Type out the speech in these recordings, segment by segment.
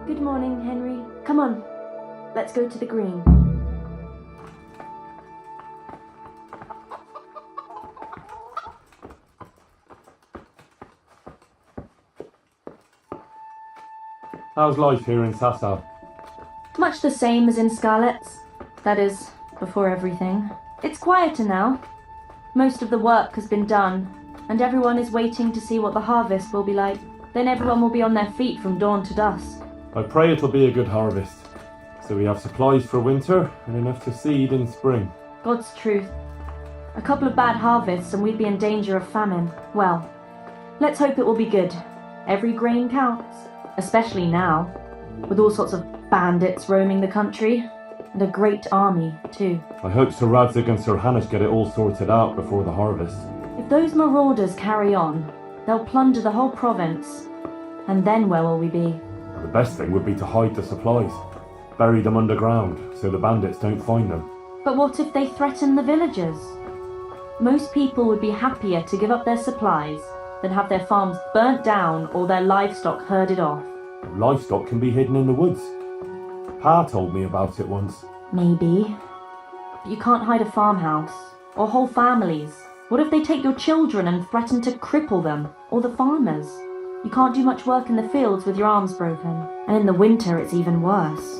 Good morning, Henry. Come on, let's go to the green. How's life here in Sasau? Much the same as in Scarlet's. That is, before everything. It's quieter now. Most of the work has been done, and everyone is waiting to see what the harvest will be like. Then everyone will be on their feet from dawn to dusk. I pray it'll be a good harvest, so we have supplies for winter and enough to seed in spring. God's truth. A couple of bad harvests and we'd be in danger of famine. Well, let's hope it will be good. Every grain counts, especially now, with all sorts of bandits roaming the country, and a great army, too. I hope Sir Radzig and Sir Hanush get it all sorted out before the harvest. If those marauders carry on, they'll plunder the whole province, and then where will we be? The best thing would be to hide the supplies, bury them underground, so the bandits don't find them. But what if they threaten the villagers? Most people would be happier to give up their supplies than have their farms burnt down or their livestock herded off. Livestock can be hidden in the woods. Pa told me about it once. Maybe. But you can't hide a farmhouse, or whole families. What if they take your children and threaten to cripple them, or the farmers? You can't do much work in the fields with your arms broken. And in the winter it's even worse.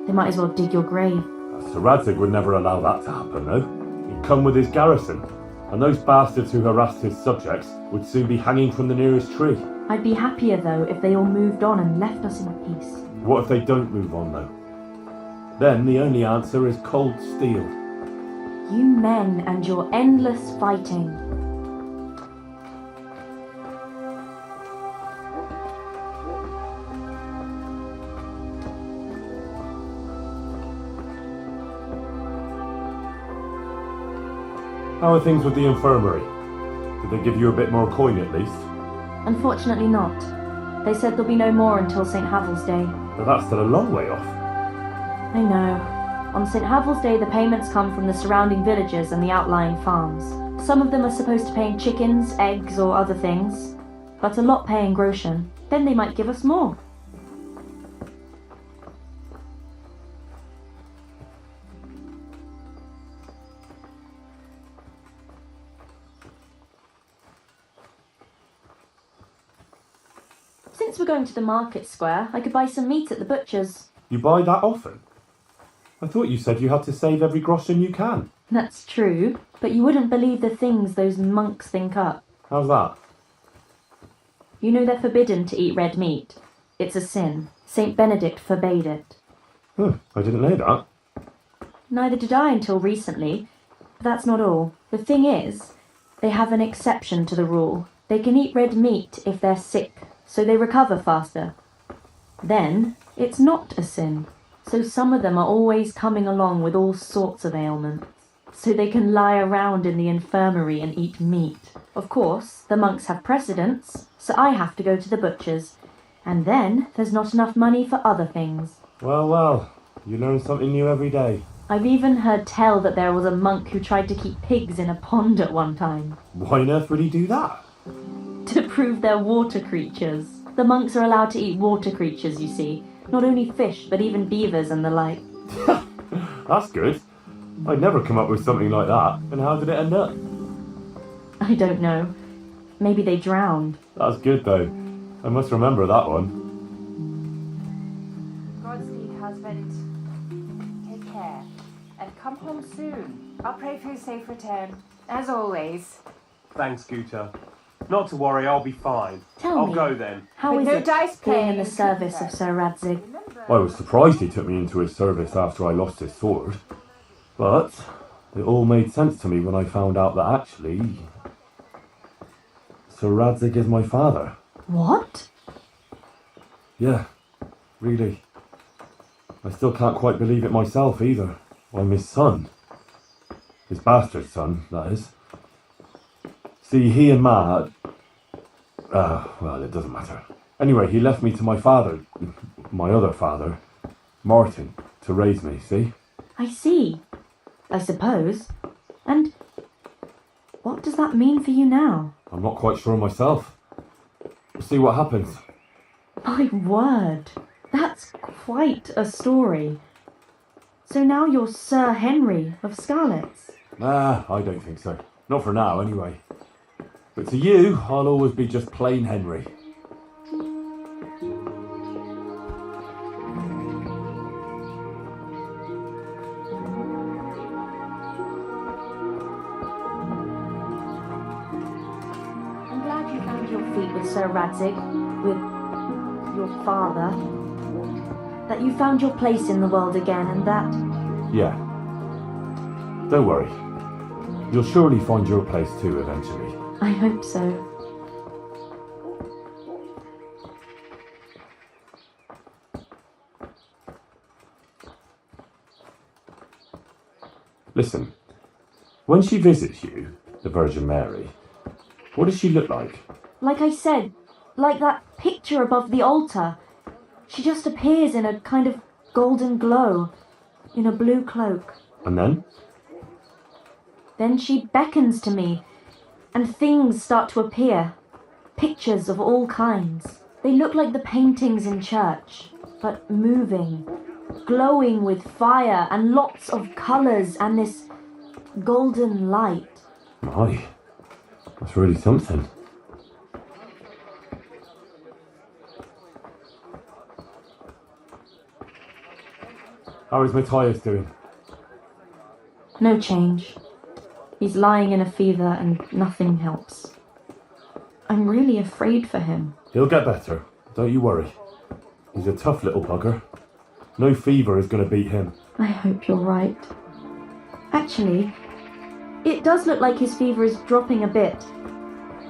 They might as well dig your grave. Sir Radzig would never allow that to happen, though. He'd come with his garrison, and those bastards who harassed his subjects would soon be hanging from the nearest tree. I'd be happier, though, if they all moved on and left us in peace. What if they don't move on, though? Then the only answer is cold steel. You men and your endless fighting. How are things with the infirmary? Did they give you a bit more coin at least? Unfortunately not. They said there'll be no more until St. Havel's Day. But that's still a long way off. I know. On St. Havel's Day, the payments come from the surrounding villages and the outlying farms. Some of them are supposed to pay in chickens, eggs, or other things, but a lot pay in groschen. Then they might give us more. Since we're going to the market square, I could buy some meat at the butcher's. You buy that often? I thought you said you had to save every groschen you can. That's true, but you wouldn't believe the things those monks think up. How's that? You know they're forbidden to eat red meat. It's a sin. Saint Benedict forbade it. I didn't know that. Neither did I until recently. But that's not all. The thing is, they have an exception to the rule. They can eat red meat if they're sick, so they recover faster. Then, it's not a sin. So some of them are always coming along with all sorts of ailments. So they can lie around in the infirmary and eat meat. Of course, the monks have precedence, so I have to go to the butcher's. And then, there's not enough money for other things. Well, you learn something new every day. I've even heard tell that there was a monk who tried to keep pigs in a pond at one time. Why on earth would he do that? To prove they're water creatures. The monks are allowed to eat water creatures, you see. Not only fish, but even beavers and the like. That's good. I'd never come up with something like that. And how did it end up? I don't know. Maybe they drowned. That's good, though. I must remember that one. Godspeed, husband. Take care. And come home soon. I'll pray for your safe return, as always. Thanks, Guta. Not to worry, I'll be fine. Tell me, I'll go then. how But is no it dice being playing in the in service of Cooper. Sir Radzig? I was surprised he took me into his service after I lost his sword. But it all made sense to me when I found out that actually Sir Radzig is my father. What? Yeah, really. I still can't quite believe it myself either. I'm his son. His bastard son, that is. See, he and Ma... well, it doesn't matter. Anyway, he left me to my father, my other father, Martin, to raise me, see? I see. I suppose. And what does that mean for you now? I'm not quite sure myself. We'll see what happens. My word. That's quite a story. So now you're Sir Henry of Scarlet's. Nah, I don't think so. Not for now, anyway. But to you, I'll always be just plain Henry. I'm glad you found your feet with Sir Radzig, with your father. That you found your place in the world again, and that... Yeah. Don't worry. You'll surely find your place too, eventually. I hope so. Listen, when she visits you, the Virgin Mary, what does she look like? Like I said, like that picture above the altar. She just appears in a kind of golden glow, in a blue cloak. And then? Then she beckons to me, and things start to appear. Pictures of all kinds. They look like the paintings in church, but moving, glowing with fire and lots of colours and this golden light. My, that's really something. How is Matthias doing? No change. He's lying in a fever and nothing helps. I'm really afraid for him. He'll get better, don't you worry. He's a tough little bugger. No fever is going to beat him. I hope you're right. Actually, it does look like his fever is dropping a bit,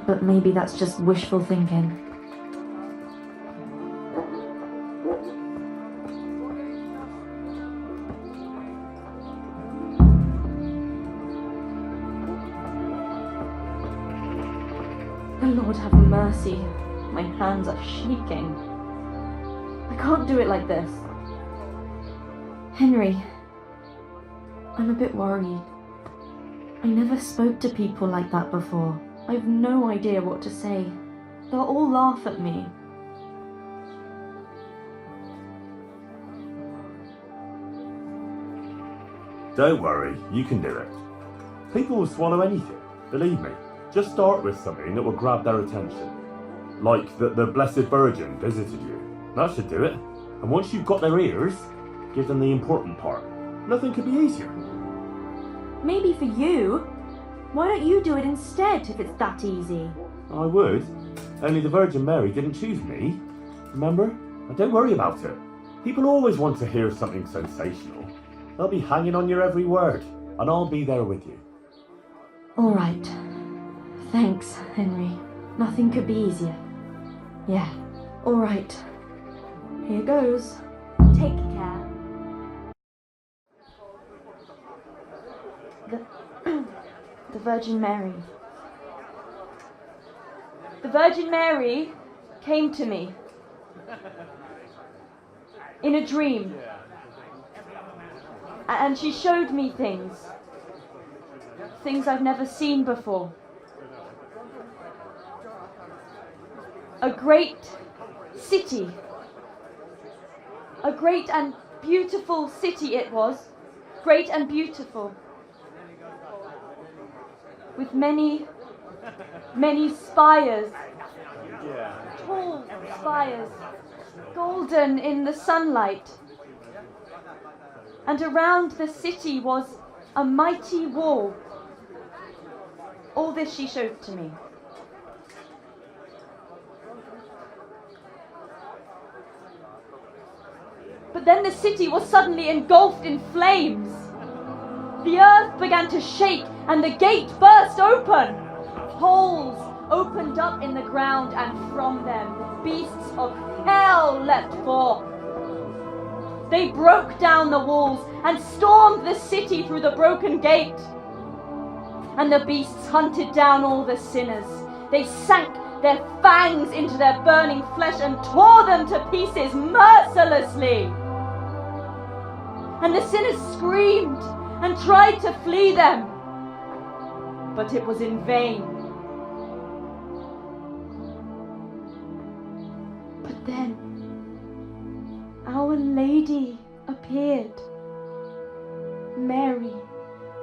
but maybe that's just wishful thinking. The Lord have mercy. My hands are shaking. I can't do it like this. Henry, I'm a bit worried. I never spoke to people like that before. I've no idea what to say. They'll all laugh at me. Don't worry, you can do it. People will swallow anything, believe me. Just start with something that will grab their attention. Like that the Blessed Virgin visited you. That should do it. And once you've got their ears, give them the important part. Nothing could be easier. Maybe for you. Why don't you do it instead if it's that easy? I would. Only the Virgin Mary didn't choose me. Remember? And don't worry about it. People always want to hear something sensational. They'll be hanging on your every word. And I'll be there with you. All right. Thanks, Henry. Nothing could be easier. Yeah. All right. Here goes. Take care. The Virgin Mary. The Virgin Mary came to me in a dream. And she showed me things. Things I've never seen before. A great city. A great and beautiful city it was. Great and beautiful. With many, many spires. Tall spires. Golden in the sunlight. And around the city was a mighty wall. All this she showed to me. But then the city was suddenly engulfed in flames. The earth began to shake and the gate burst open. Holes opened up in the ground and from them beasts of hell leapt forth. They broke down the walls and stormed the city through the broken gate. And the beasts hunted down all the sinners. They sank their fangs into their burning flesh and tore them to pieces mercilessly. And the sinners screamed and tried to flee them, but it was in vain. But then Our Lady appeared. Mary,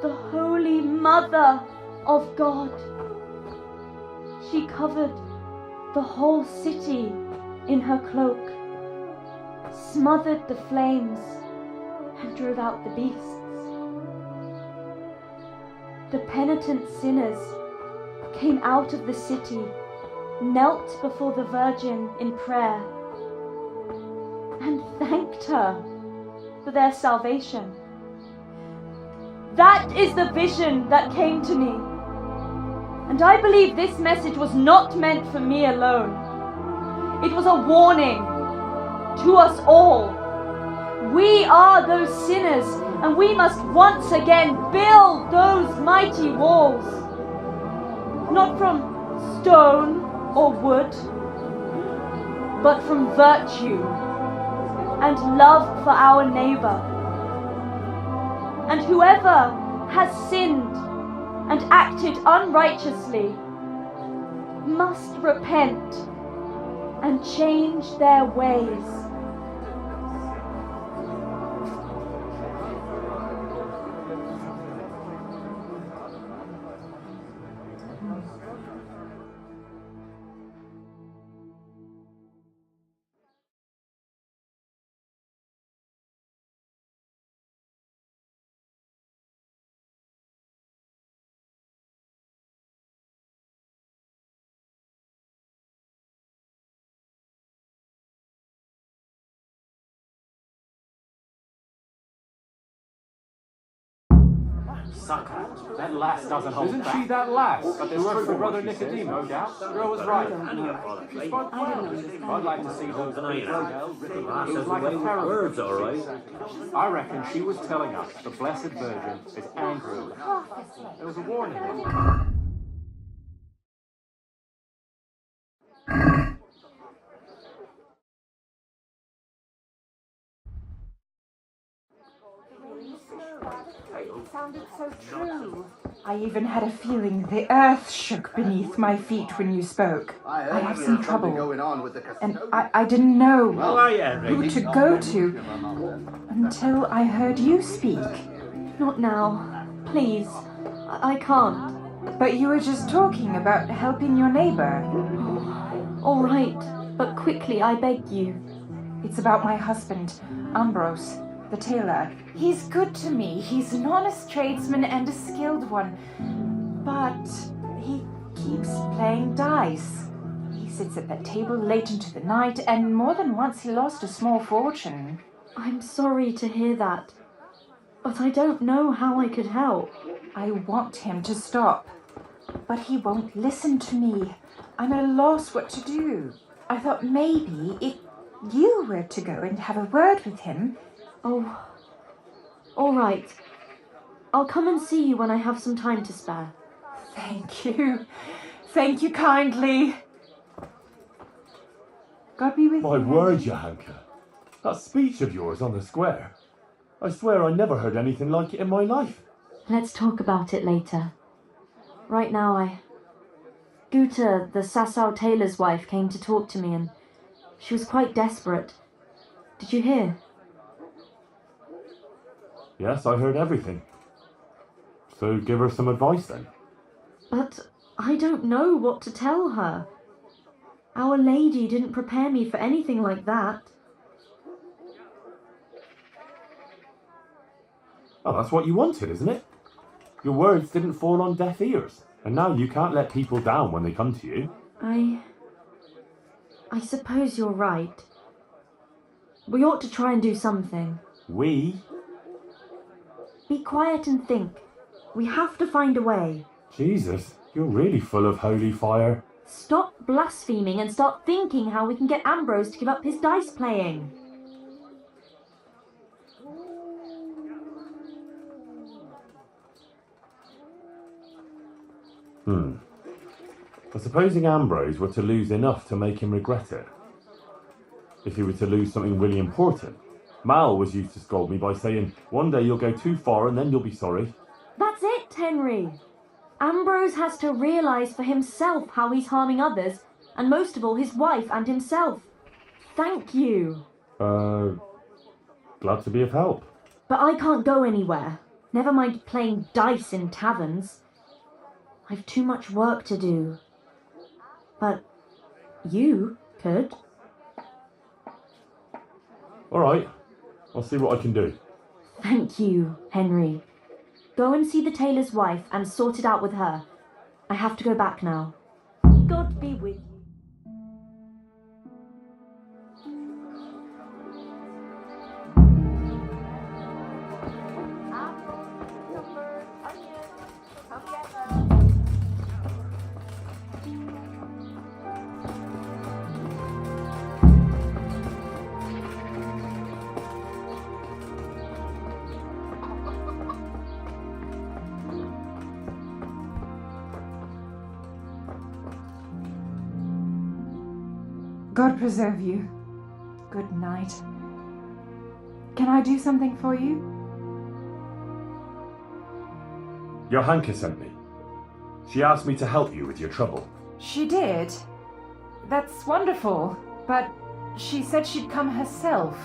the Holy Mother of God. She covered the whole city in her cloak, smothered the flames, and drove out the beasts. The penitent sinners came out of the city, knelt before the Virgin in prayer, and thanked her for their salvation. That is the vision that came to me. And I believe this message was not meant for me alone. It was a warning to us all. We are those sinners, and we must once again build those mighty walls. Not from stone or wood, but from virtue and love for our neighbor. And whoever has sinned and acted unrighteously must repent and change their ways. Sucker. That lass doesn't hold Isn't back. she that lass? But there's truth in brother Nicodemus, no doubt. The girl was right. She spoke well. I'd like to see those It was like a parable. Words, all right. I reckon she was telling us the Blessed Virgin is angry with us. There was a warning. It sounded so true. I even had a feeling the earth shook beneath my feet when you spoke. I have some trouble, and I didn't know who to go to until I heard you speak. Not now. Please. I can't. But you were just talking about helping your neighbor. All right, but quickly, I beg you. It's about my husband, Ambrose, the tailor. He's good to me. He's an honest tradesman and a skilled one. But he keeps playing dice. He sits at that table late into the night, and more than once he lost a small fortune. I'm sorry to hear that, but I don't know how I could help. I want him to stop, but he won't listen to me. I'm at a loss what to do. I thought maybe if you were to go and have a word with him. Oh, all right. I'll come and see you when I have some time to spare. Thank you. Thank you kindly. God be with My you. word, Yochanka. That speech of yours on the square. I swear I never heard anything like it in my life. Let's talk about it later. Right now, Guta, the Sasau tailor's wife, came to talk to me, and she was quite desperate. Did you hear? Yes, I heard everything. So give her some advice then. But I don't know what to tell her. Our Lady didn't prepare me for anything like that. Oh, that's what you wanted, isn't it? Your words didn't fall on deaf ears, and now you can't let people down when they come to you. I suppose you're right. We ought to try and do something. We? Be quiet and think. We have to find a way. Jesus, you're really full of holy fire. Stop blaspheming and start thinking how we can get Ambrose to give up his dice playing. But supposing Ambrose were to lose enough to make him regret it. If he were to lose something really important. Mal was used to scold me by saying, one day you'll go too far and then you'll be sorry. That's it, Henry. Ambrose has to realise for himself how he's harming others, and most of all his wife and himself. Thank you. Glad to be of help. But I can't go anywhere. Never mind playing dice in taverns. I've too much work to do. But you could. Alright, I'll see what I can do. Thank you, Henry. Go and see the tailor's wife and sort it out with her. I have to go back now. God be with you. God preserve you. Good night. Can I do something for you? Yоханки sent me. She asked me to help you with your trouble. She did. That's wonderful. But she said she'd come herself.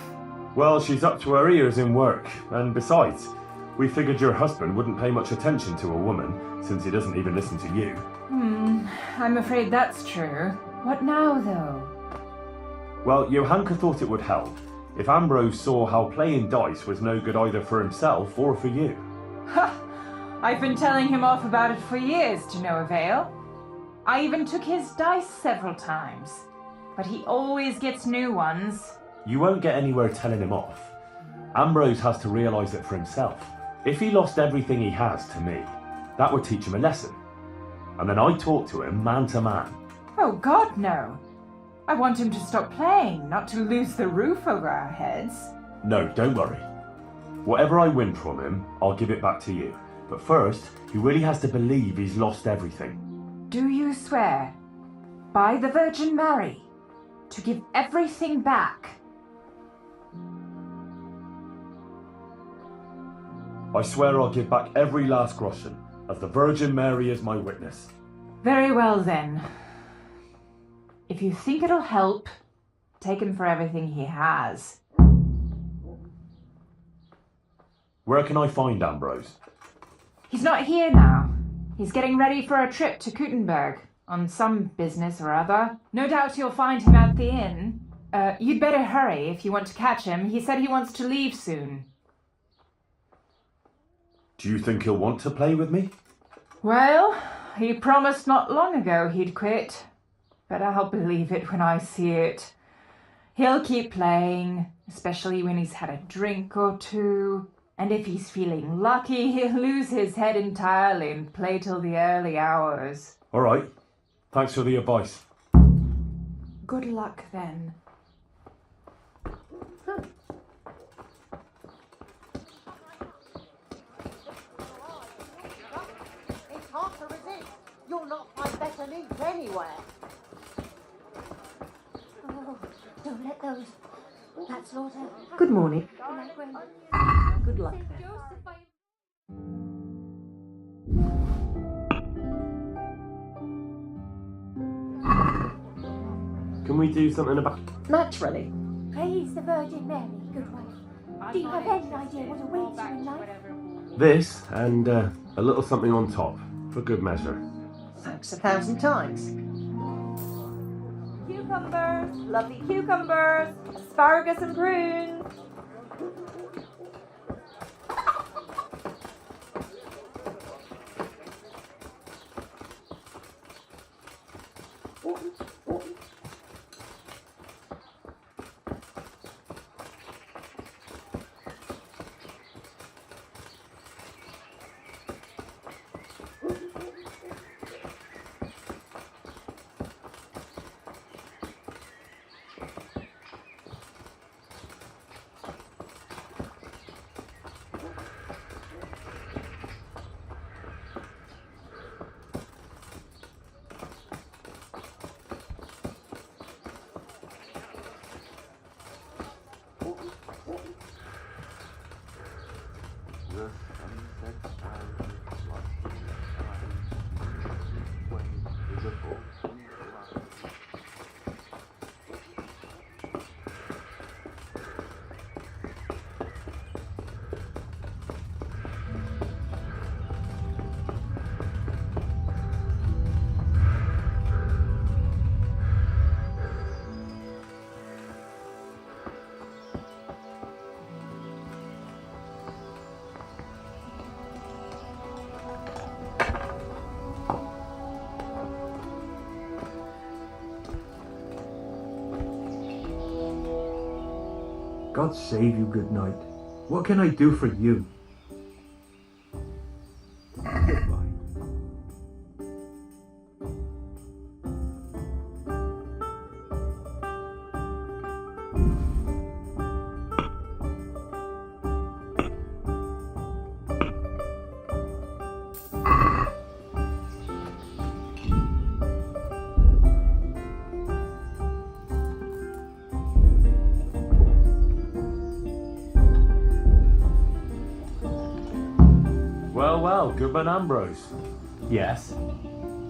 Well, she's up to her ears in work, and besides, we figured your husband wouldn't pay much attention to a woman, since he doesn't even listen to you. I'm afraid that's true. What now, though? Well, Yоханki thought it would help if Ambrose saw how playing dice was no good either for himself or for you. Ha! I've been telling him off about it for years to no avail. I even took his dice several times. But he always gets new ones. You won't get anywhere telling him off. Ambrose has to realise it for himself. If he lost everything he has to me, that would teach him a lesson. And then I talk to him man to man. Oh, God, no. I want him to stop playing, not to lose the roof over our heads. No, don't worry. Whatever I win from him, I'll give it back to you. But first, he really has to believe he's lost everything. Do you swear, by the Virgin Mary, to give everything back? I swear I'll give back every last groschen, as the Virgin Mary is my witness. Very well, then. If you think it'll help, take him for everything he has. Where can I find Ambrose? He's not here now. He's getting ready for a trip to Kuttenberg, on some business or other. No doubt you'll find him at the inn. You'd better hurry if you want to catch him. He said he wants to leave soon. Do you think he'll want to play with me? Well, he promised not long ago he'd quit. But I'll believe it when I see it. He'll keep playing, especially when he's had a drink or two. And if he's feeling lucky, he'll lose his head entirely and play till the early hours. All right. Thanks for the advice. Good luck, then. It's hard to resist. You'll not find better meat anywhere. Oh, don't let those. That slaughter. Good morning. Good luck then. Can we do something about... Naturally. Praise the Virgin Mary, good wife. Do you have any idea what awaits you in life? This, and a little something on top, for good measure. Thanks 1,000 times. Cucumbers, lovely cucumbers, asparagus and prunes. God save you, good night. What can I do for you? Goodbye. Well, Goodman Ambrose. Yes.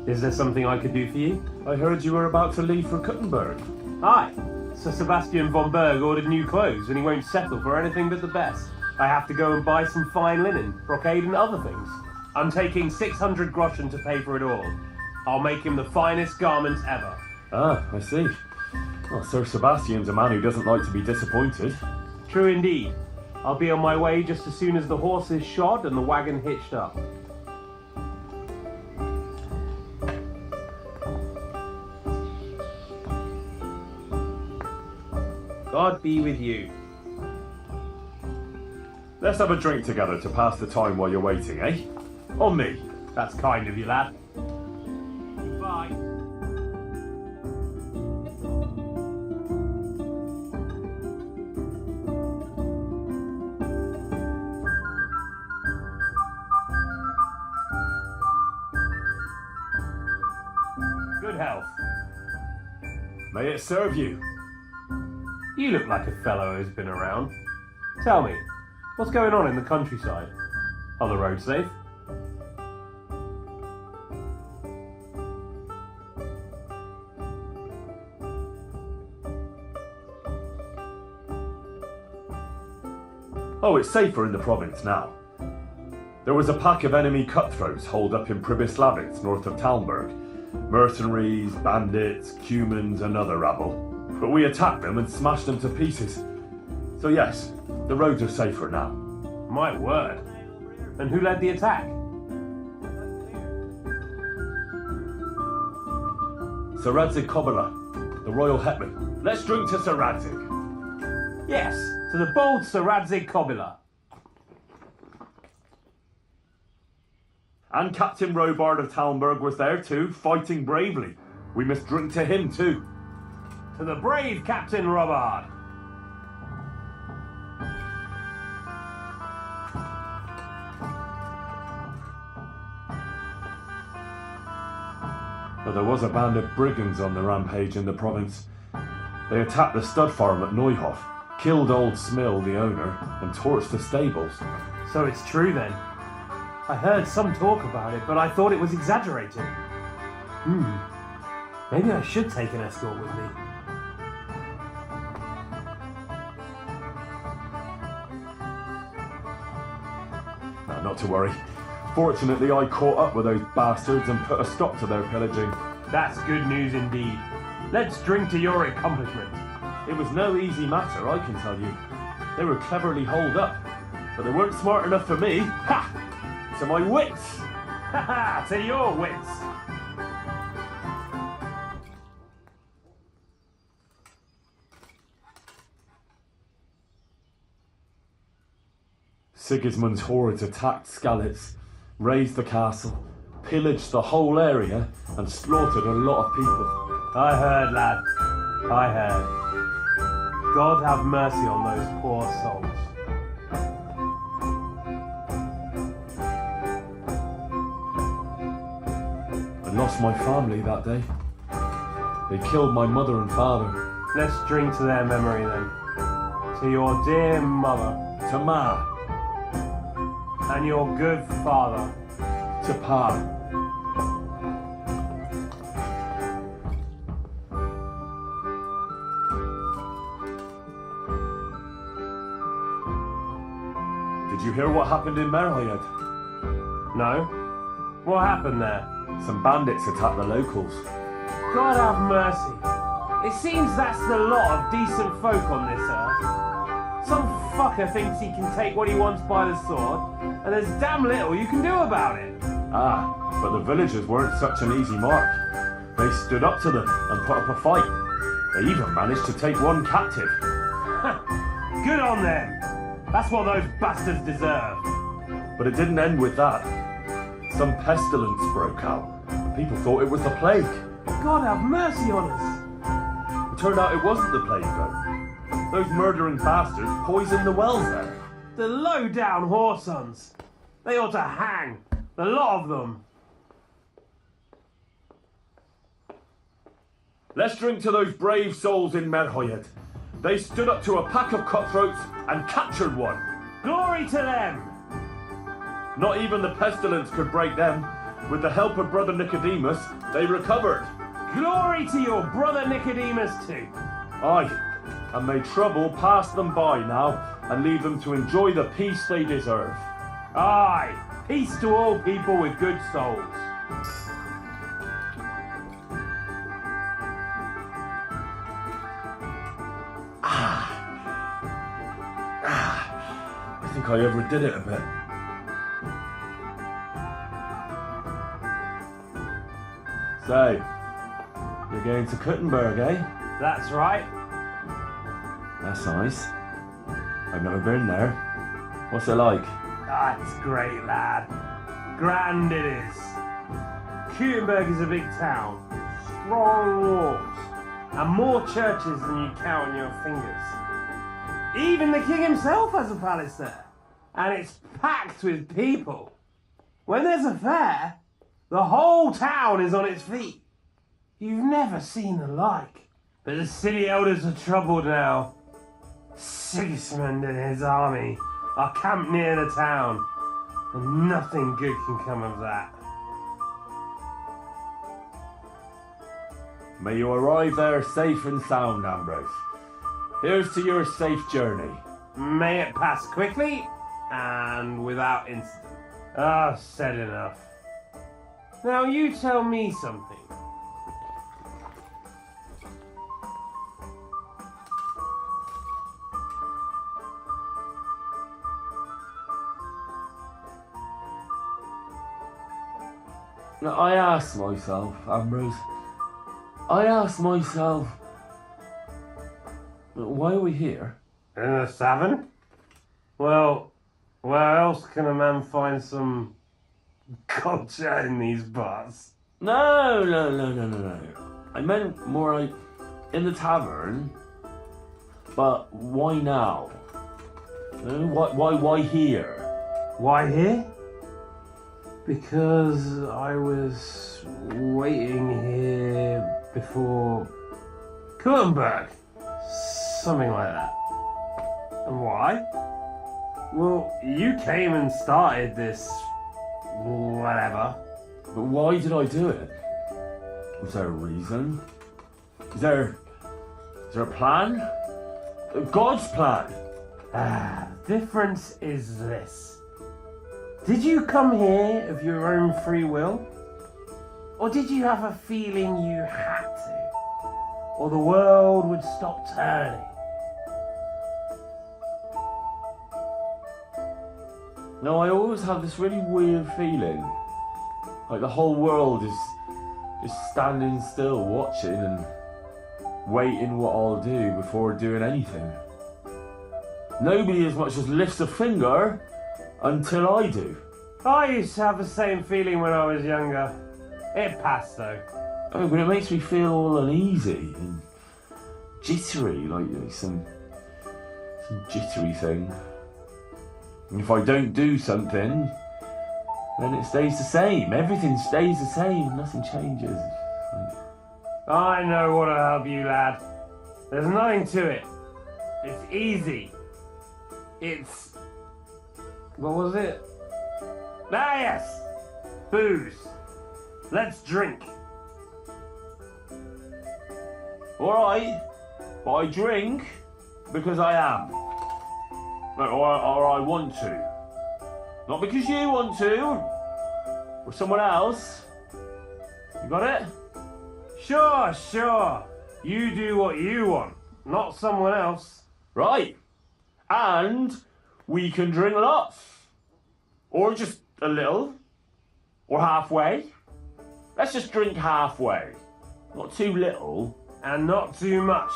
Is there something I could do for you? I heard you were about to leave for Kuttenberg. Aye. Sir Sebastian von Berg ordered new clothes and he won't settle for anything but the best. I have to go and buy some fine linen, brocade and other things. I'm taking 600 groschen to pay for it all. I'll make him the finest garments ever. Ah, I see. Well, Sir Sebastian's a man who doesn't like to be disappointed. True indeed. I'll be on my way just as soon as the horse is shod and the wagon hitched up. God be with you. Let's have a drink together to pass the time while you're waiting, eh? On me. That's kind of you, lad. Goodbye. Good health. May it serve you. You look like a fellow who's been around. Tell me, what's going on in the countryside? Are the roads safe? Oh, it's safer in the province now. There was a pack of enemy cutthroats holed up in Pribyslavitz, north of Talmberg. Mercenaries, bandits, Cumans and other rabble. But we attacked them and smashed them to pieces. So yes, the roads are safer now. My word. And who led the attack? Sir Radzig Kobyla, the royal hetman. Let's drink to Sir Radzig. Yes, to the bold Sir Radzig Kobyla. And Captain Robard of Talmberg was there too, fighting bravely. We must drink to him too. To the brave Captain Robard. But there was a band of brigands on the rampage in the province. They attacked the stud farm at Neuhof, killed old Smill, the owner, and torched the stables. So it's true then. I heard some talk about it, but I thought it was exaggerated. Maybe I should take an escort with me. No, not to worry. Fortunately, I caught up with those bastards and put a stop to their pillaging. That's good news indeed. Let's drink to your accomplishment. It was no easy matter, I can tell you. They were cleverly holed up, but they weren't smart enough for me. Ha! To my wits! Ha ha! To your wits! Sigismund's hordes attacked Skalitz, razed the castle, pillaged the whole area, and slaughtered a lot of people. I heard, lad. I heard. God have mercy on those poor souls. I lost my family that day. They killed my mother and father. Let's drink to their memory then. To your dear mother. To Ma. And your good father. To Pa. Did you hear what happened in Merhayed? No? What happened there? Some bandits attacked the locals. God have mercy. It seems that's the lot of decent folk on this earth. Some fucker thinks he can take what he wants by the sword, and there's damn little you can do about it. Ah, but the villagers weren't such an easy mark. They stood up to them and put up a fight. They even managed to take one captive. Good on them. That's what those bastards deserve. But it didn't end with that. Some pestilence broke out. People thought it was the plague. God have mercy on us. It turned out it wasn't the plague, though. Those murdering bastards poisoned the wells there. The low-down whoresons. They ought to hang. The lot of them. Let's drink to those brave souls in Merhoyed. They stood up to a pack of cutthroats and captured one. Glory to them. Not even the pestilence could break them. With the help of Brother Nicodemus, they recovered. Glory to your brother Nicodemus too. Aye, and may trouble pass them by now and leave them to enjoy the peace they deserve. Aye, peace to all people with good souls. I think I overdid it a bit. So, you're going to Kuttenberg, eh? That's right. That's nice. I've never been there. What's it like? Ah, it's great, lad. Grand it is. Kuttenberg is a big town, strong walls, and more churches than you count on your fingers. Even the king himself has a palace there, and it's packed with people. When there's a fair, the whole town is on its feet. You've never seen the like. But the city elders are troubled now. Sigismund and his army are camped near the town, and nothing good can come of that. May you arrive there safe and sound, Ambrose. Here's to your safe journey. May it pass quickly and without incident. Ah, said enough. Now you tell me something. Now, I asked myself, Ambrose, why are we here? In the savin? Well, where else can a man find some culture in these parts? No. I meant more like in the tavern. But why now? Why here? Why here? Because I was waiting here before Kuttenberg. Something like that. And why? Well, you came and started this whatever. But why did I do it? Was there a reason? Is there a plan? God's plan? The difference is this. Did you come here of your own free will? Or did you have a feeling you had to? Or the world would stop turning? No, I always have this really weird feeling. Like the whole world is just standing still, watching and waiting what I'll do before doing anything. Nobody as much as lifts a finger until I do. I used to have the same feeling when I was younger. It passed though. Oh, but it makes me feel all uneasy and jittery, like some jittery thing. And if I don't do something, then it stays the same. Everything stays the same. Nothing changes. I know what'll help you, lad. There's nothing to it. It's easy. It's... what was it? Ah, yes! Booze. Let's drink. Alright, but I drink because I am. Or I want to. Not because you want to. Or someone else. You got it? Sure. You do what you want, not someone else. Right. And we can drink lots. Or just a little. Or halfway. Let's just drink halfway. Not too little. And not too much.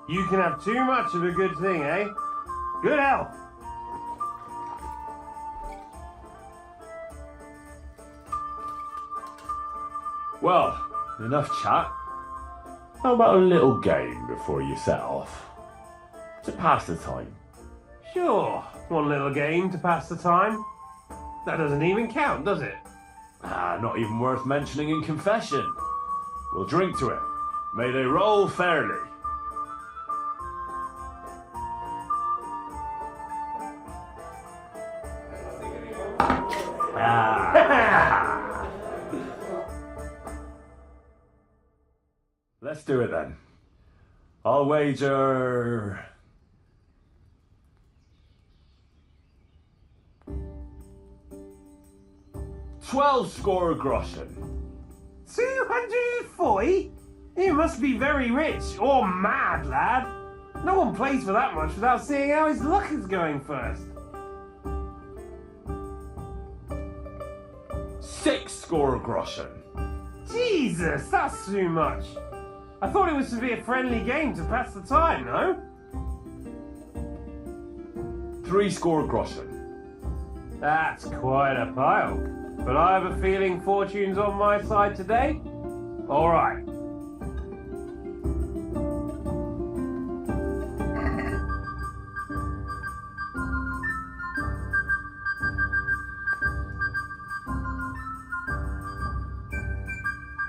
You can have too much of a good thing, eh? Good health. Well, enough chat. How about a little game before you set off? To pass the time. Sure, one little game to pass the time. That doesn't even count, does it? Not even worth mentioning in confession. We'll drink to it. May they roll fairly. Let's do it then. I'll wager... 12 score groschen. 240? You must be very rich or mad, lad. No one plays for that much without seeing how his luck is going first. 6 score groschen. Jesus, that's too much. I thought it was to be a friendly game to pass the time, no? 3 score groschen. That's quite a pile. But I have a feeling fortune's on my side today. All right.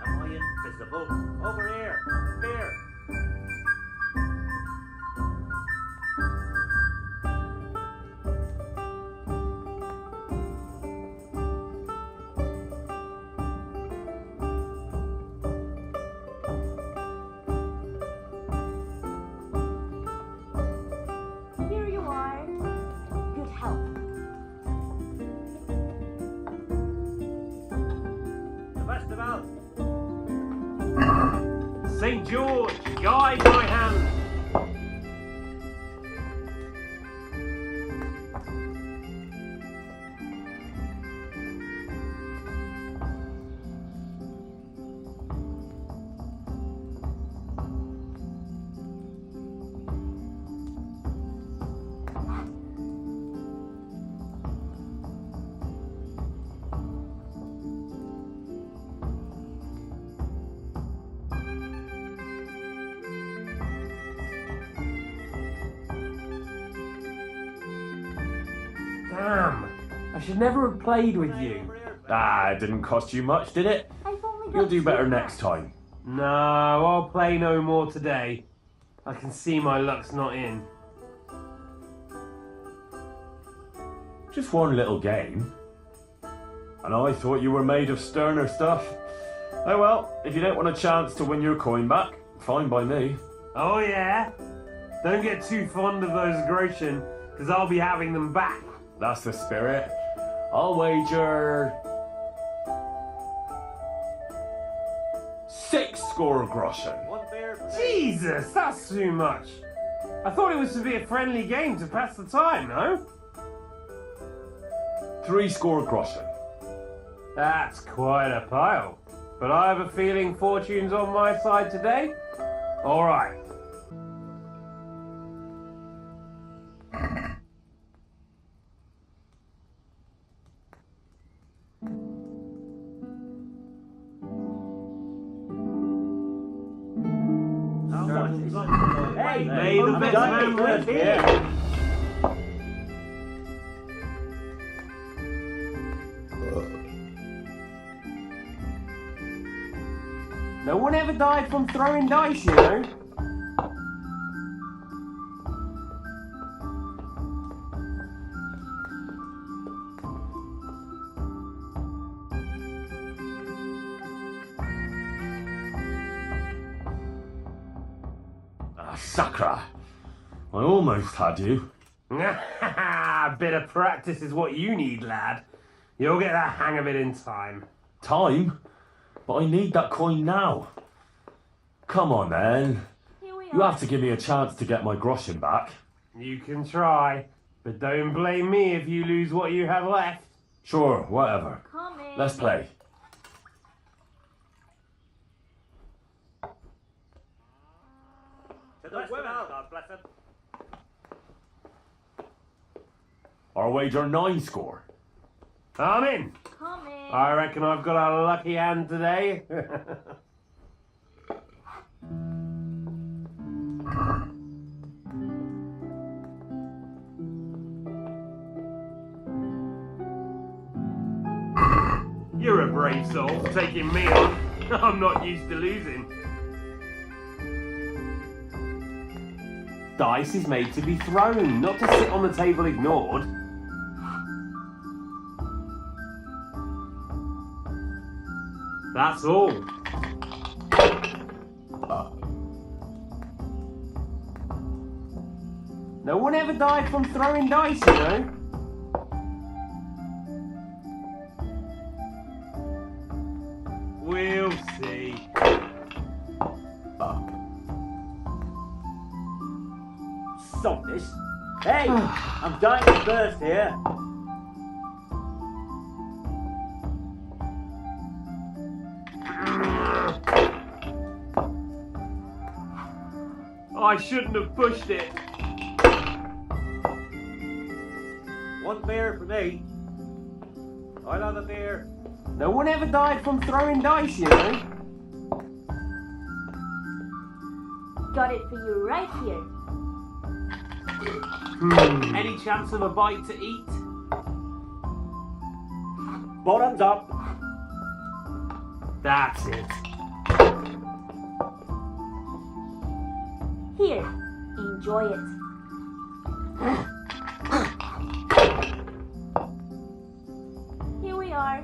Am I invisible? Over here. Here. Here you are. Good health. The best of all. St. George, guide my hand. Damn, I should never have played with you. It didn't cost you much, did it? I've only got You'll do better 2 next time. No, I'll play no more today. I can see my luck's not in. Just one little game. And I thought you were made of sterner stuff. Oh well, if you don't want a chance to win your coin back, fine by me. Oh yeah? Don't get too fond of those groschen, because I'll be having them back. That's the spirit. I'll wager... 6 score groschen. One beer. Jesus, that's too much. I thought it was to be a friendly game to pass the time, no? 3 score groschen. That's quite a pile. But I have a feeling fortune's on my side today. All right. Hey, May the best man live here. No one ever died from throwing dice, you know. Sacra. I almost had you. A bit of practice is what you need, lad. You'll get the hang of it in time. Time? But I need that coin now. Come on then. Here we You are. have to give me a chance to get my groschen back. You can try, but don't blame me if you lose what you have left. Sure, whatever. Come in. Let's play. To the women, God bless them. I'll wager 9 score. I'm in. Come in. I reckon I've got a lucky hand today. You're a brave soul for taking me on. I'm not used to losing. Dice is made to be thrown, not to sit on the table ignored. That's all. No one ever died from throwing dice, you know. We'll see. Stop this. Hey, I'm dying to burst here. I shouldn't have pushed it. One beer for me. I'll have a beer. No one ever died from throwing dice, you know. Got it for you right here. Any chance of a bite to eat? Bottoms up. That's it. Here, enjoy it. Here we are.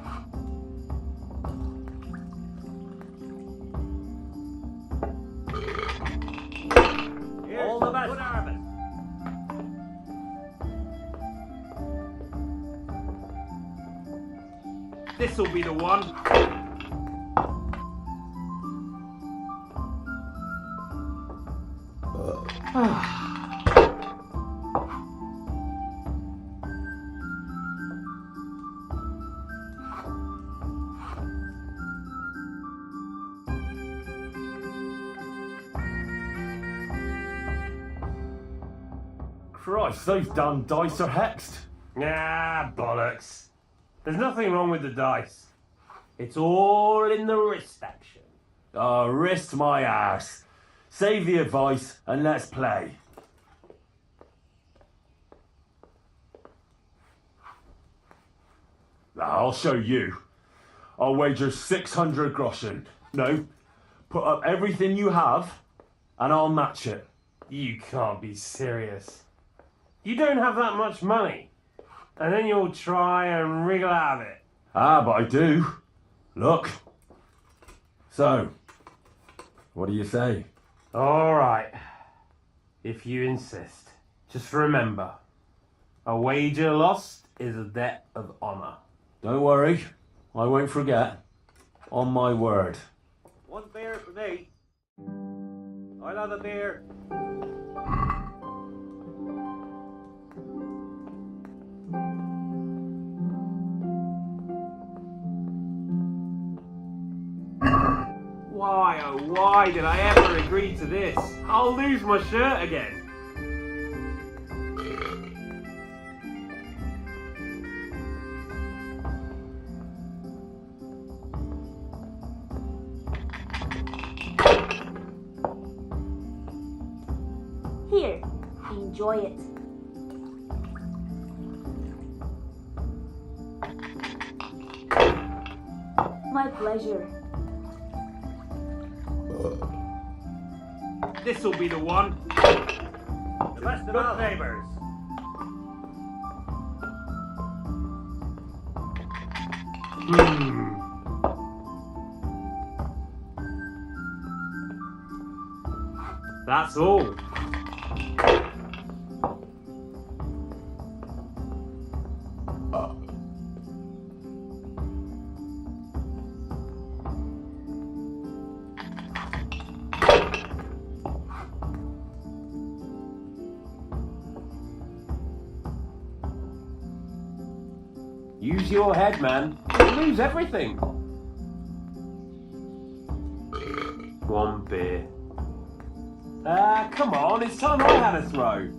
Here's all the best. Good harvest. This'll be the one. Christ, those damn dice are hexed. Ah, bollocks. There's nothing wrong with the dice. It's all in the wrist action. Oh, wrist my arse. Save the advice and let's play. I'll show you. I'll wager 600 groschen. No, put up everything you have and I'll match it. You can't be serious. You don't have that much money. And then you'll try and wriggle out of it. Ah, but I do. Look. So, what do you say? All right. If you insist. Just remember, a wager lost is a debt of honor. Don't worry, I won't forget. On my word. One beer for me. I'll have a beer. Why, oh why did I ever agree to this? I'll lose my shirt again. Here, enjoy it. My pleasure. This'll be the one. The best of our neighbours. That's all. Use your head, man. You'll lose everything. One beer. Come on, it's time I had a throw.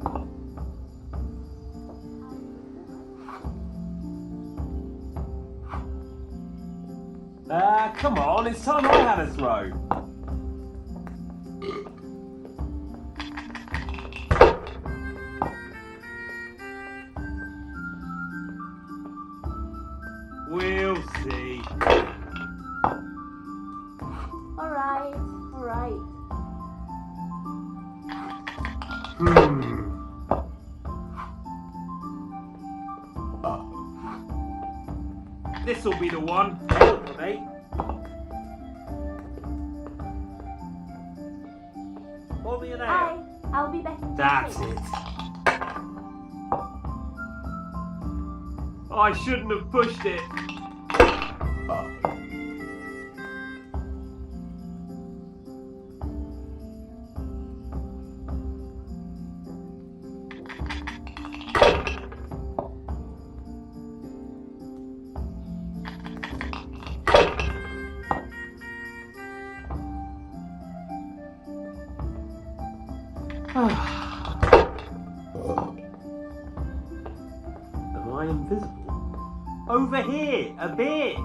Ah, come on, it's time I had a throw. We'll see. Alright, alright. This'll be the one. For me. Pull me an air. I'll be back in That's two it. I shouldn't have pushed it. Am I invisible? Over here, a bit.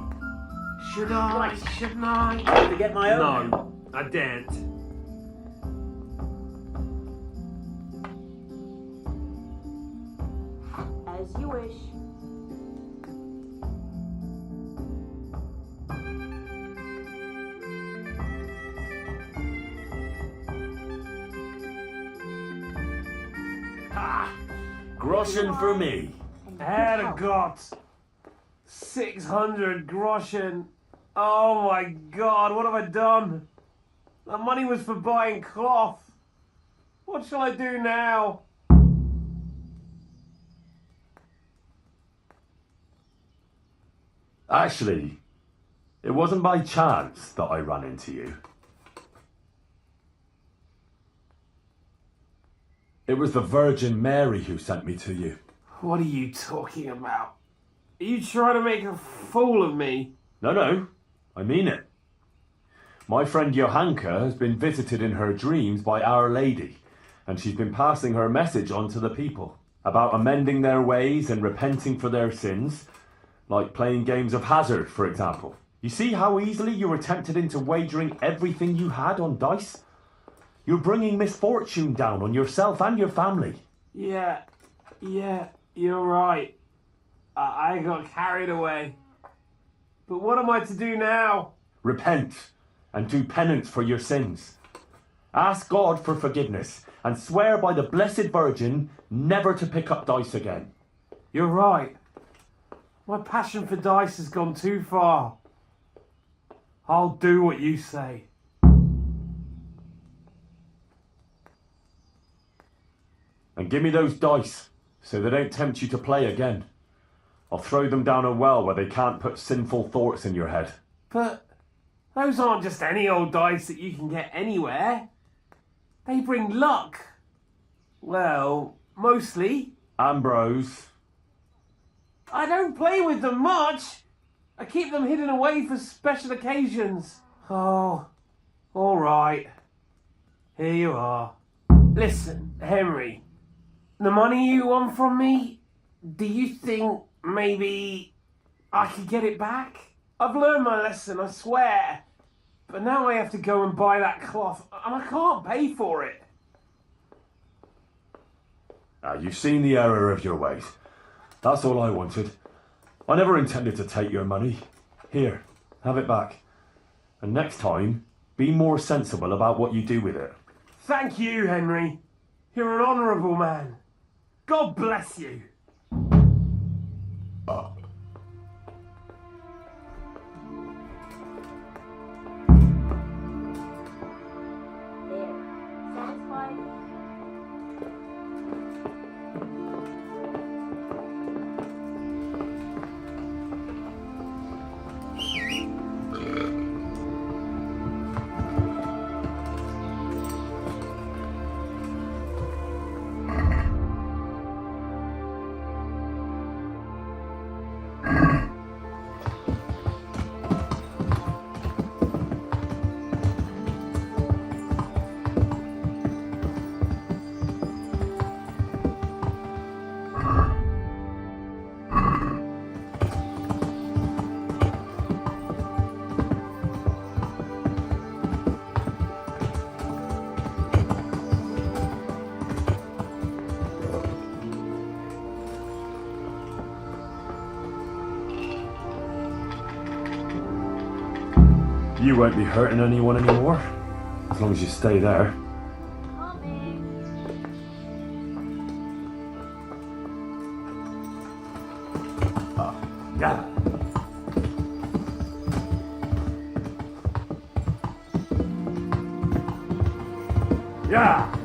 Should I? Shouldn't I? I have to get my own. No, I daren't. As you wish. Groschen for me. Herrgott! 600 groschen. Oh my god, what have I done? That money was for buying cloth. What shall I do now? Actually, it wasn't by chance that I ran into you. It was the Virgin Mary who sent me to you. What are you talking about? Are you trying to make a fool of me? No, I mean it. My friend Yochanka has been visited in her dreams by Our Lady, and she's been passing her message on to the people about amending their ways and repenting for their sins, like playing games of hazard, for example. You see how easily you were tempted into wagering everything you had on dice? You're bringing misfortune down on yourself and your family. Yeah, you're right. I got carried away. But what am I to do now? Repent and do penance for your sins. Ask God for forgiveness and swear by the Blessed Virgin never to pick up dice again. You're right. My passion for dice has gone too far. I'll do what you say. And give me those dice so they don't tempt you to play again. I'll throw them down a well where they can't put sinful thoughts in your head. But those aren't just any old dice that you can get anywhere. They bring luck. Well, mostly. Ambrose. I don't play with them much. I keep them hidden away for special occasions. Oh, all right. Here you are. Listen, Henry. The money you want from me, do you think maybe I could get it back? I've learned my lesson, I swear. But now I have to go and buy that cloth, and I can't pay for it. You've seen the error of your ways. That's all I wanted. I never intended to take your money. Here, have it back. And next time, be more sensible about what you do with it. Thank you, Henry. You're an honourable man. God bless you. There. Satisfied? You won't be hurting anyone anymore, as long as you stay there. Yeah. Yeah.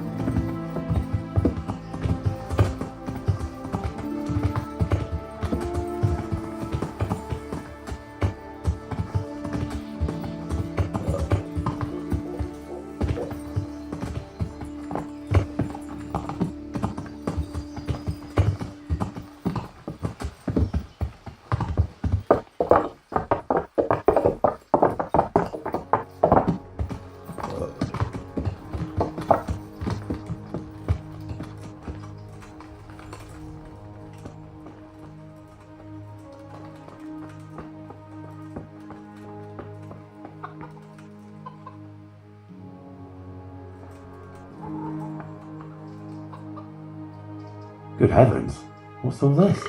Good heavens, what's all this?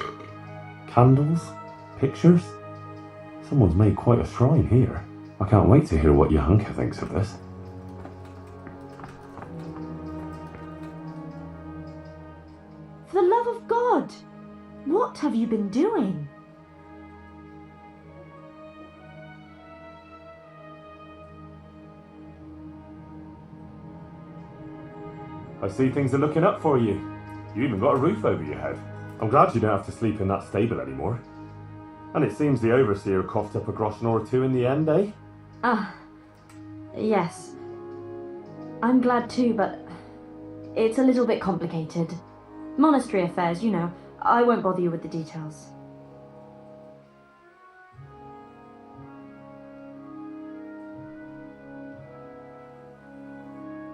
Candles? Pictures? Someone's made quite a shrine here. I can't wait to hear what Yоханки thinks of this. For the love of God! What have you been doing? I see things are looking up for you. You even got a roof over your head. I'm glad you don't have to sleep in that stable anymore. And it seems the overseer coughed up a groschen or two in the end, eh? Yes. I'm glad too, but it's a little bit complicated. Monastery affairs, you know. I won't bother you with the details.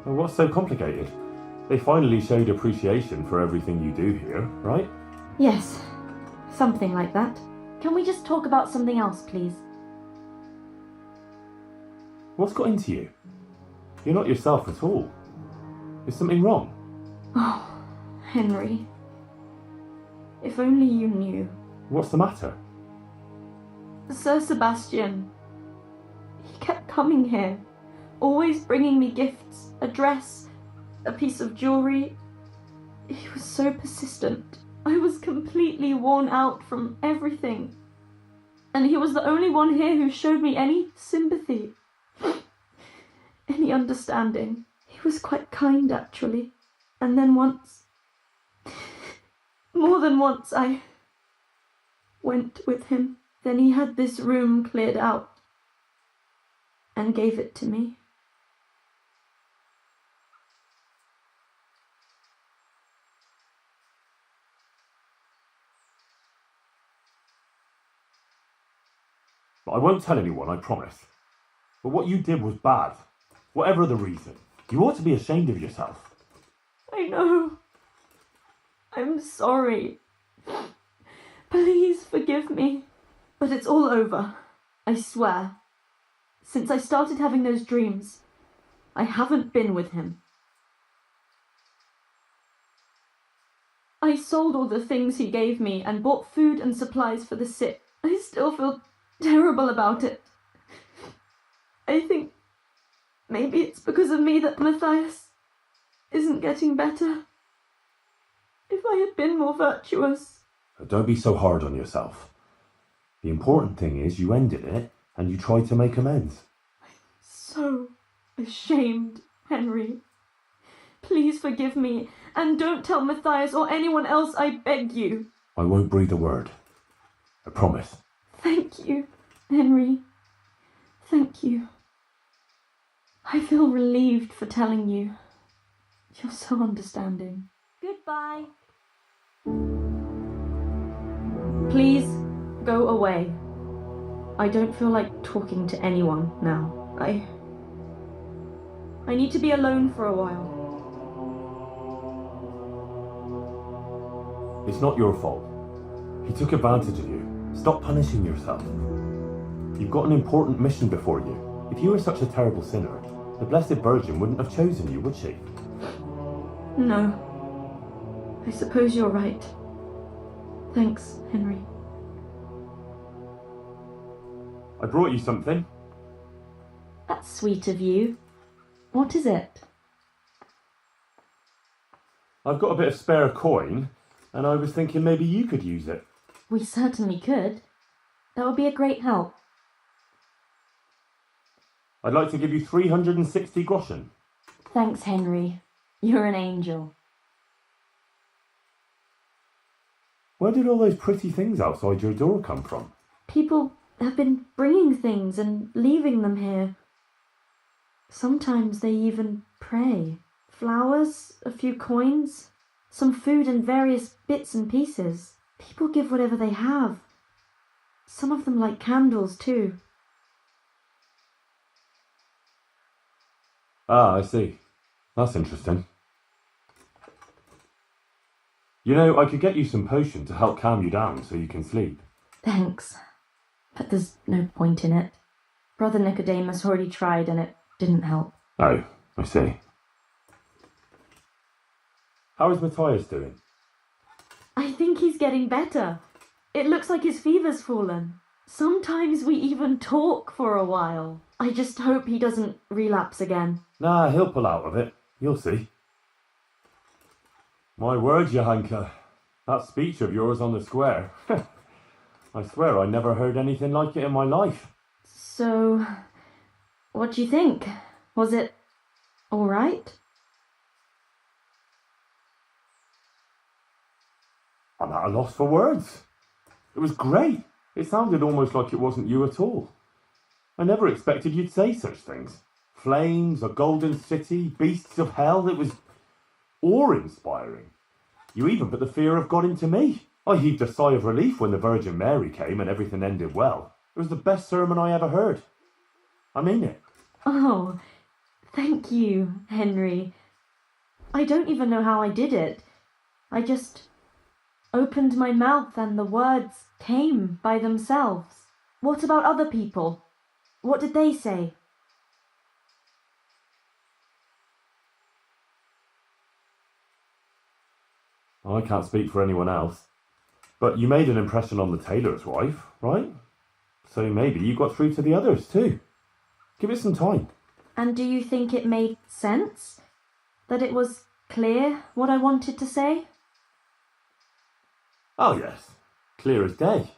Well, what's so complicated? They finally showed appreciation for everything you do here, right? Yes, something like that. Can we just talk about something else, please? What's got into you? You're not yourself at all. Is something wrong? Oh, Henry. If only you knew. What's the matter? Sir Sebastian. He kept coming here, always bringing me gifts, a dress, a piece of jewellery. He was so persistent. I was completely worn out from everything. And he was the only one here who showed me any sympathy, any understanding. He was quite kind, actually. And then once, more than once, I went with him. Then he had this room cleared out and gave it to me. I won't tell anyone, I promise. But what you did was bad. Whatever the reason. You ought to be ashamed of yourself. I know. I'm sorry. Please forgive me. But it's all over. I swear. Since I started having those dreams, I haven't been with him. I sold all the things he gave me and bought food and supplies for the sick. I still feel terrible about it. I think maybe it's because of me that Matthias isn't getting better. If I had been more virtuous. Don't be so hard on yourself. The important thing is you ended it and you tried to make amends. I'm so ashamed, Henry. Please forgive me and don't tell Matthias or anyone else, I beg you. I won't breathe a word. I promise. Thank you, Henry. Thank you. I feel relieved for telling you. You're so understanding. Goodbye. Please go away. I don't feel like talking to anyone now. I need to be alone for a while. It's not your fault. He took advantage of you. Stop punishing yourself. You've got an important mission before you. If you were such a terrible sinner, the Blessed Virgin wouldn't have chosen you, would she? No. I suppose you're right. Thanks, Henry. I brought you something. That's sweet of you. What is it? I've got a bit of spare coin, and I was thinking maybe you could use it. We certainly could. That would be a great help. I'd like to give you 360 groschen. Thanks, Henry. You're an angel. Where did all those pretty things outside your door come from? People have been bringing things and leaving them here. Sometimes they even pray. Flowers, a few coins, some food and various bits and pieces. People give whatever they have. Some of them light candles too. Ah, I see. That's interesting. You know, I could get you some potion to help calm you down so you can sleep. Thanks. But there's no point in it. Brother Nicodemus already tried and it didn't help. Oh, I see. How is Matthias doing? I think he's getting better. It looks like his fever's fallen. Sometimes we even talk for a while. I just hope he doesn't relapse again. Nah, he'll pull out of it. You'll see. My word, Yochanka. That speech of yours on the square. I swear I never heard anything like it in my life. So, what do you think? Was it all right? I'm at a loss for words. It was great. It sounded almost like it wasn't you at all. I never expected you'd say such things. Flames, a golden city, beasts of hell. It was awe-inspiring. You even put the fear of God into me. I heaved a sigh of relief when the Virgin Mary came and everything ended well. It was the best sermon I ever heard. I mean it. Oh, thank you, Henry. I don't even know how I did it. I just opened my mouth and the words came by themselves. What about other people? What did they say? I can't speak for anyone else. But you made an impression on the tailor's wife, right? So maybe you got through to the others too. Give it some time. And do you think it made sense? That it was clear what I wanted to say? Oh yes, clear as day.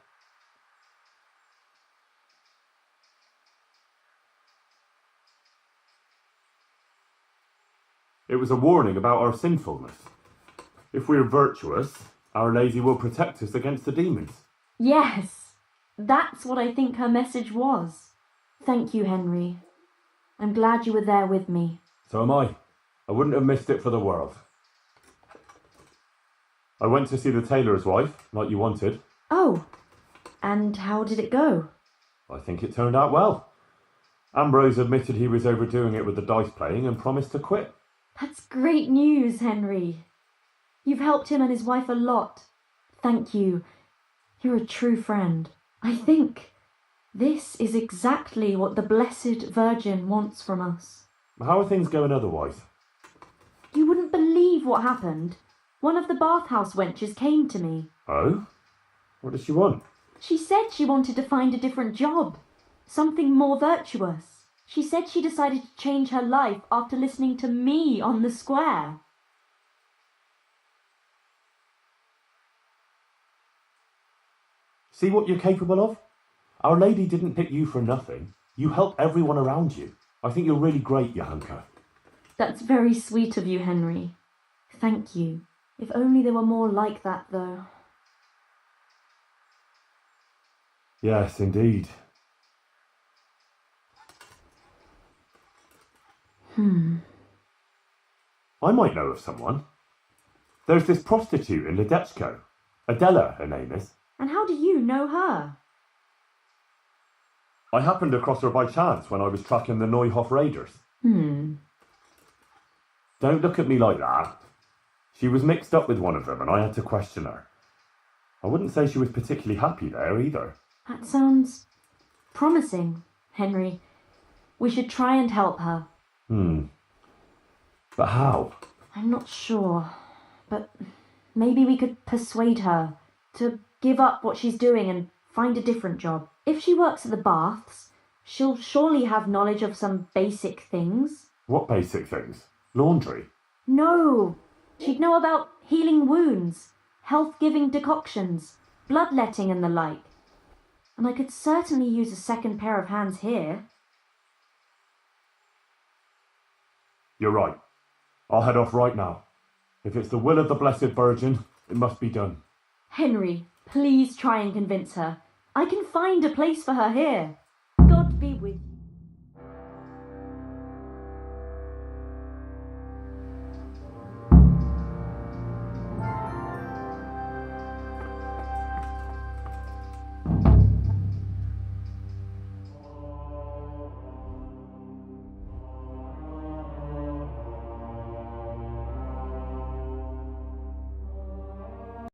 It was a warning about our sinfulness. If we're virtuous, our lady will protect us against the demons. Yes, that's what I think her message was. Thank you, Henry. I'm glad you were there with me. So am I. I wouldn't have missed it for the world. I went to see the tailor's wife, like you wanted. Oh, and how did it go? I think it turned out well. Ambrose admitted he was overdoing it with the dice playing and promised to quit. That's great news, Henry. You've helped him and his wife a lot. Thank you. You're a true friend. I think this is exactly what the Blessed Virgin wants from us. How are things going otherwise? You wouldn't believe what happened. One of the bathhouse wenches came to me. Oh? What does she want? She said she wanted to find a different job. Something more virtuous. She said she decided to change her life after listening to me on the square. See what you're capable of? Our Lady didn't pick you for nothing. You help everyone around you. I think you're really great, Yochanka. That's very sweet of you, Henry. Thank you. If only there were more like that, though. Yes, indeed. I might know of someone. There's this prostitute in Ledechko. Adela, her name is. And how do you know her? I happened across her by chance when I was tracking the Neuhof raiders. Don't look at me like that. She was mixed up with one of them and I had to question her. I wouldn't say she was particularly happy there either. That sounds promising, Henry. We should try and help her. But how? I'm not sure, but maybe we could persuade her to give up what she's doing and find a different job. If she works at the baths, She'll surely have knowledge of some basic things. What basic things? Laundry? No! She'd know about healing wounds, health-giving decoctions, bloodletting and the like. And I could certainly use a second pair of hands here. You're right. I'll head off right now. If it's the will of the Blessed Virgin, it must be done. Henry, please try and convince her. I can find a place for her here.